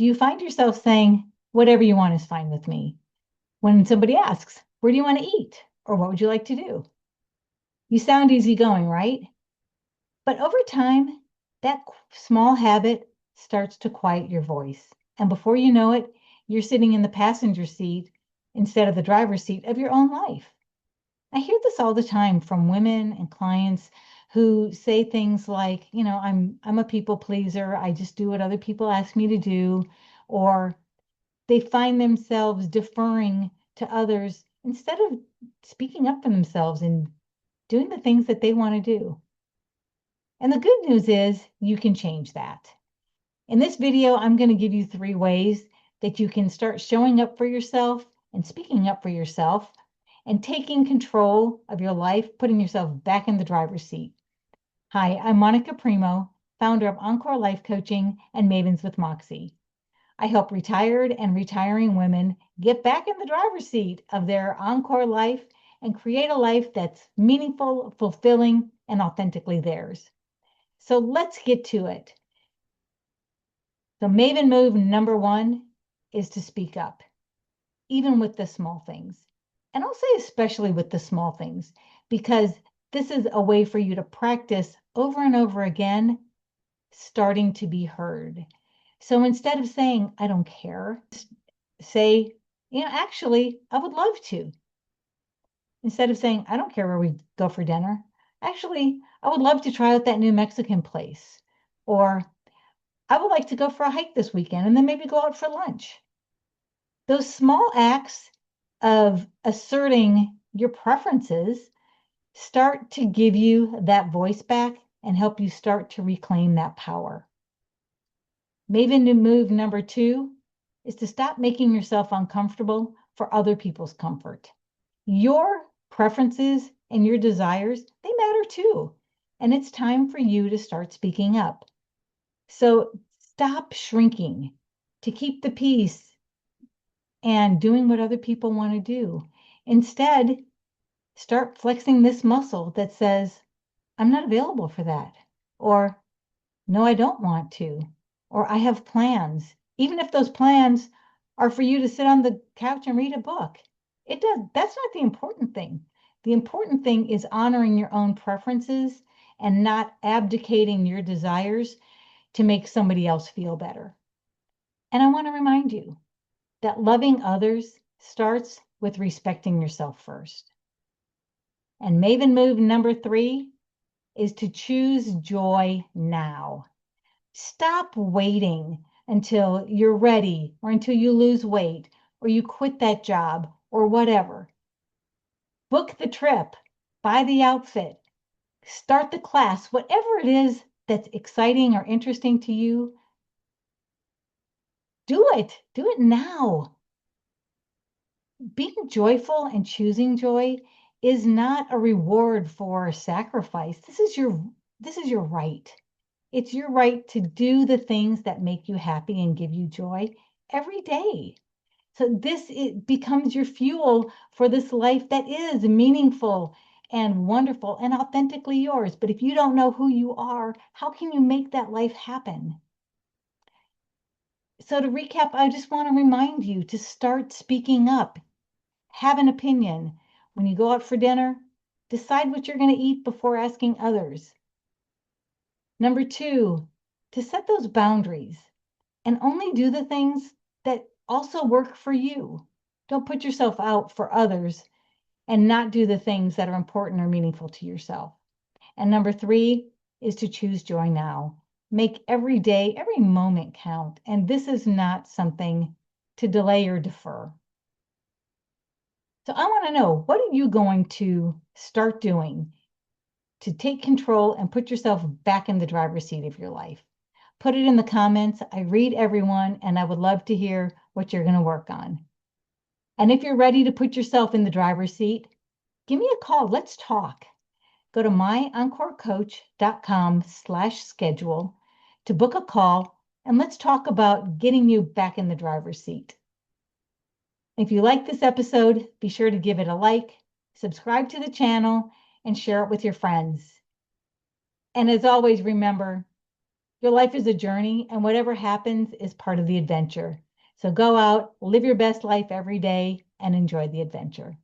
Do you find yourself saying, whatever you want is fine with me? When somebody asks, where do you want to eat? Or what would you like to do? You sound easygoing, right? But over time, that small habit starts to quiet your voice. And before you know it, you're sitting in the passenger seat instead of the driver's seat of your own life. I hear this all the time from women and clients who say things like, I'm a people pleaser. I just do what other people ask me to do. Or they find themselves deferring to others instead of speaking up for themselves and doing the things that they want to do. And the good news is you can change that. In this video, I'm going to give you 3 ways that you can start showing up for yourself and speaking up for yourself and taking control of your life, putting yourself back in the driver's seat. Hi, I'm Monica Primo, founder of Encore Life Coaching and Mavens with Moxie. I help retired and retiring women get back in the driver's seat of their Encore life and create a life that's meaningful, fulfilling, and authentically theirs. So let's get to it. So Maven move number 1 is to speak up, even with the small things. And I'll say especially with the small things, because this is a way for you to practice over and over again, starting to be heard. So instead of saying, I don't care, say, actually, I would love to. Instead of saying, I don't care where we go for dinner, actually, I would love to try out that new Mexican place. Or I would like to go for a hike this weekend and then maybe go out for lunch. Those small acts of asserting your preferences start to give you that voice back and help you start to reclaim that power. Maven move number 2 is to stop making yourself uncomfortable for other people's comfort. Your preferences and your desires, they matter too. And it's time for you to start speaking up. So stop shrinking to keep the peace and doing what other people want to do. Instead, start flexing this muscle that says, I'm not available for that. Or, no, I don't want to. Or I have plans. Even if those plans are for you to sit on the couch and read a book. That's not the important thing. The important thing is honoring your own preferences and not abdicating your desires to make somebody else feel better. And I want to remind you that loving others starts with respecting yourself first. And Maven move number 3 is to choose joy now. Stop waiting until you're ready or until you lose weight or you quit that job or whatever. Book the trip, buy the outfit, start the class, whatever it is that's exciting or interesting to you. Do it now. Being joyful and choosing joy is not a reward for sacrifice. This is your right. It's your right to do the things that make you happy and give you joy every day. So it becomes your fuel for this life that is meaningful and wonderful and authentically yours. But if you don't know who you are, how can you make that life happen? So to recap, I just want to remind you to start speaking up. Have an opinion. When you go out for dinner, decide what you're going to eat before asking others. Number 2, to set those boundaries and only do the things that also work for you. Don't put yourself out for others and not do the things that are important or meaningful to yourself. And number 3 is to choose joy now. Make every day, every moment count. And this is not something to delay or defer. So I want to know, what are you going to start doing to take control and put yourself back in the driver's seat of your life? Put it in the comments. I read everyone, and I would love to hear what you're going to work on. And if you're ready to put yourself in the driver's seat, give me a call. Let's talk. Go to myencorecoach.com/schedule to book a call, and let's talk about getting you back in the driver's seat. If you like this episode, be sure to give it a like, subscribe to the channel, and share it with your friends. And as always, remember, Your life is a journey, and whatever happens is part of the adventure. So go out, live your best life every day, and enjoy the adventure.